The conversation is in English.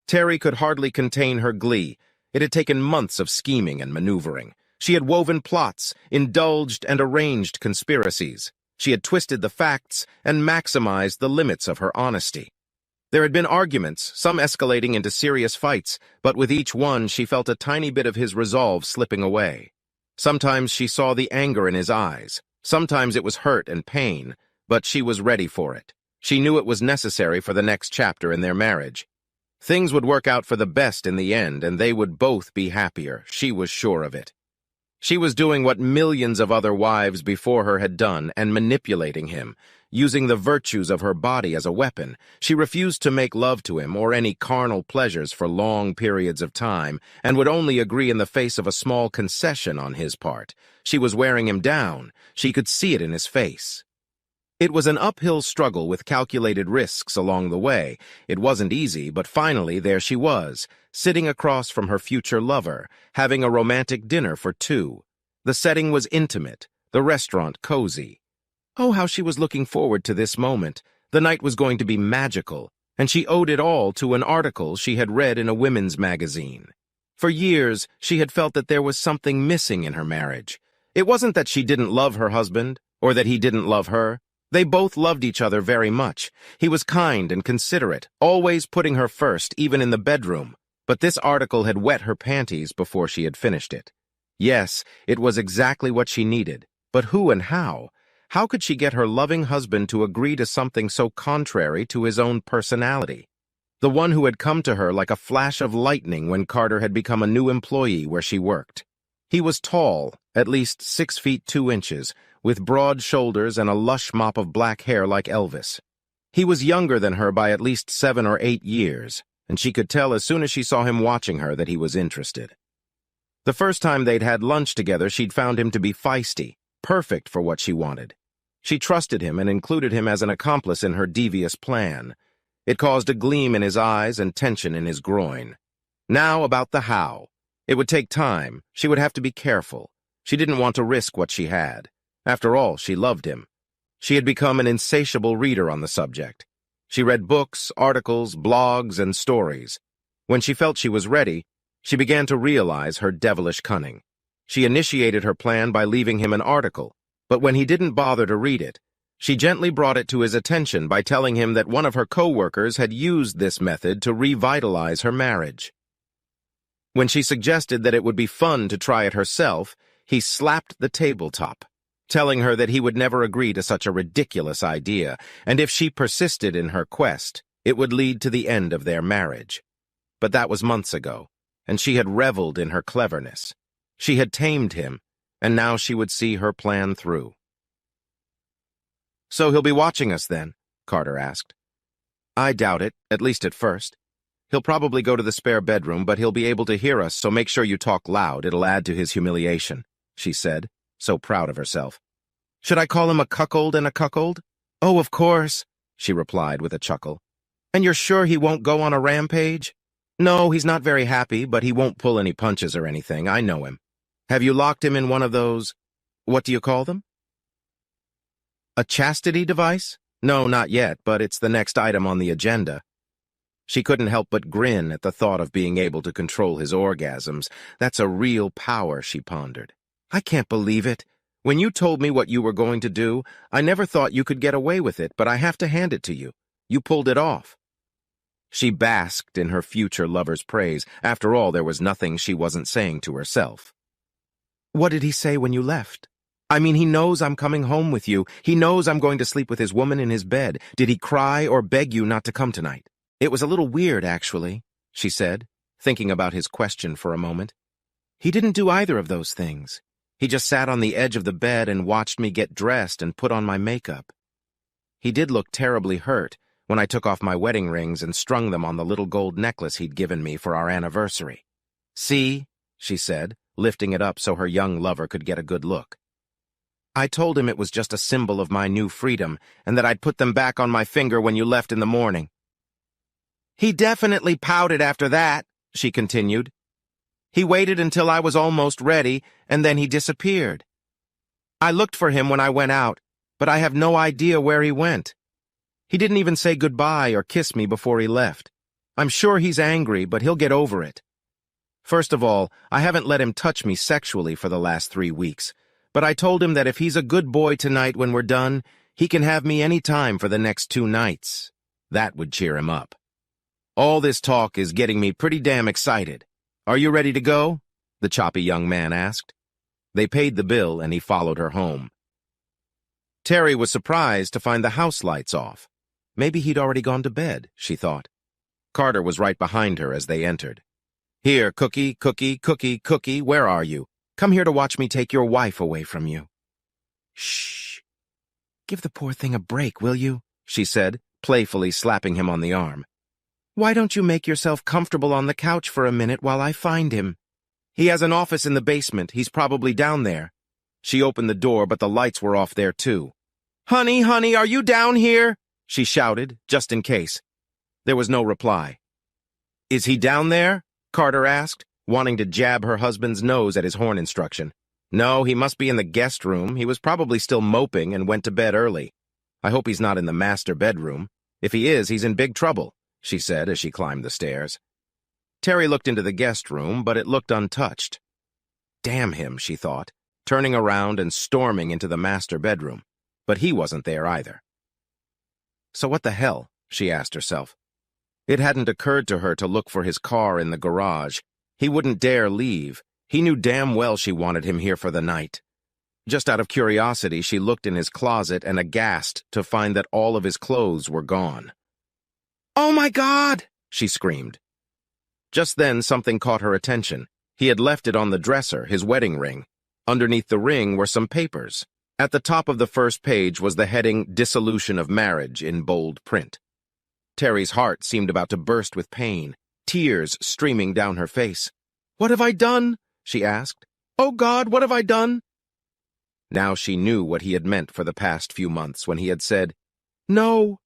Terry could hardly contain her glee. It had taken months of scheming and maneuvering. She had woven plots, indulged and arranged conspiracies. She had twisted the facts and maximized the limits of her honesty. There had been arguments, some escalating into serious fights, but with each one she felt a tiny bit of his resolve slipping away. Sometimes she saw the anger in his eyes. Sometimes it was hurt and pain, but she was ready for it. She knew it was necessary for the next chapter in their marriage. Things would work out for the best in the end, and they would both be happier. She was sure of it. She was doing what millions of other wives before her had done and manipulating him, using the virtues of her body as a weapon. She refused to make love to him or any carnal pleasures for long periods of time and would only agree in the face of a small concession on his part. She was wearing him down. She could see it in his face. It was an uphill struggle with calculated risks along the way. It wasn't easy, but finally there she was, sitting across from her future lover, having a romantic dinner for two. The setting was intimate, the restaurant cozy. Oh, how she was looking forward to this moment. The night was going to be magical, and she owed it all to an article she had read in a women's magazine. For years, she had felt that there was something missing in her marriage. It wasn't that she didn't love her husband, or that he didn't love her. They both loved each other very much. He was kind and considerate, always putting her first, even in the bedroom. But this article had wet her panties before she had finished it. Yes, it was exactly what she needed. But who and how? How could she get her loving husband to agree to something so contrary to his own personality? The one who had come to her like a flash of lightning when Carter had become a new employee where she worked. He was tall, at least 6 feet 2 inches, with broad shoulders and a lush mop of black hair like Elvis. He was younger than her by at least 7 or 8 years, and she could tell as soon as she saw him watching her that he was interested. The first time they'd had lunch together, she'd found him to be feisty, perfect for what she wanted. She trusted him and included him as an accomplice in her devious plan. It caused a gleam in his eyes and tension in his groin. Now about the how. It would take time. She would have to be careful. She didn't want to risk what she had. After all, she loved him. She had become an insatiable reader on the subject. She read books, articles, blogs, and stories. When she felt she was ready, she began to realize her devilish cunning. She initiated her plan by leaving him an article, but when he didn't bother to read it, she gently brought it to his attention by telling him that one of her co-workers had used this method to revitalize her marriage. When she suggested that it would be fun to try it herself, he slapped the tabletop, telling her that he would never agree to such a ridiculous idea, and if she persisted in her quest, it would lead to the end of their marriage. But that was months ago, and she had reveled in her cleverness. She had tamed him, and now she would see her plan through. "So he'll be watching us then?" Carter asked. "I doubt it, at least at first. He'll probably go to the spare bedroom, but he'll be able to hear us, so make sure you talk loud. It'll add to his humiliation," she said, so proud of herself. "Should I call him a cuckold and a cuckold?" "Oh, of course," she replied with a chuckle. "And you're sure he won't go on a rampage?" "No, he's not very happy, but he won't pull any punches or anything. I know him. Have you locked him in one of those, what do you call them? A chastity device? No, not yet, but it's the next item on the agenda." She couldn't help but grin at the thought of being able to control his orgasms. That's a real power, she pondered. "I can't believe it. When you told me what you were going to do, I never thought you could get away with it, but I have to hand it to you. You pulled it off." She basked in her future lover's praise. After all, there was nothing she wasn't saying to herself. "What did he say when you left? I mean, he knows I'm coming home with you. He knows I'm going to sleep with his woman in his bed. Did he cry or beg you not to come tonight?" "It was a little weird, actually," she said, thinking about his question for a moment. "He didn't do either of those things. He just sat on the edge of the bed and watched me get dressed and put on my makeup. He did look terribly hurt when I took off my wedding rings and strung them on the little gold necklace he'd given me for our anniversary." "See," she said, lifting it up so her young lover could get a good look. "I told him it was just a symbol of my new freedom and that I'd put them back on my finger when you left in the morning." "He definitely pouted after that," she continued. "He waited until I was almost ready, and then he disappeared. I looked for him when I went out, but I have no idea where he went. He didn't even say goodbye or kiss me before he left. I'm sure he's angry, but he'll get over it. First of all, I haven't let him touch me sexually for the last 3 weeks, but I told him that if he's a good boy tonight when we're done, he can have me any time for the next 2 nights. That would cheer him up. All this talk is getting me pretty damn excited. Are you ready to go? The choppy young man asked. They paid the bill and he followed her home. Terry was surprised to find the house lights off. Maybe he'd already gone to bed, she thought. Carter was right behind her as they entered. Here, Cookie, Cookie, Cookie, Cookie, where are you? Come here to watch me take your wife away from you. Shh. Give the poor thing a break, will you? She said, playfully slapping him on the arm. Why don't you make yourself comfortable on the couch for a minute while I find him? He has an office in the basement. He's probably down there. She opened the door, but the lights were off there, too. Honey, honey, are you down here? She shouted, just in case. There was no reply. Is he down there? Carter asked, wanting to jab her husband's nose at his horn instruction. No, he must be in the guest room. He was probably still moping and went to bed early. I hope he's not in the master bedroom. If he is, he's in big trouble, she said as she climbed the stairs. Terry looked into the guest room, but it looked untouched. Damn him, she thought, turning around and storming into the master bedroom. But he wasn't there either. So what the hell? She asked herself. It hadn't occurred to her to look for his car in the garage. He wouldn't dare leave. He knew damn well she wanted him here for the night. Just out of curiosity, she looked in his closet and aghast to find that all of his clothes were gone. Oh my God! She screamed. Just then, something caught her attention. He had left it on the dresser, his wedding ring. Underneath the ring were some papers. At the top of the first page was the heading Dissolution of Marriage in bold print. Terry's heart seemed about to burst with pain, tears streaming down her face. What have I done? She asked. Oh God, what have I done? Now she knew what he had meant for the past few months when he had said, No,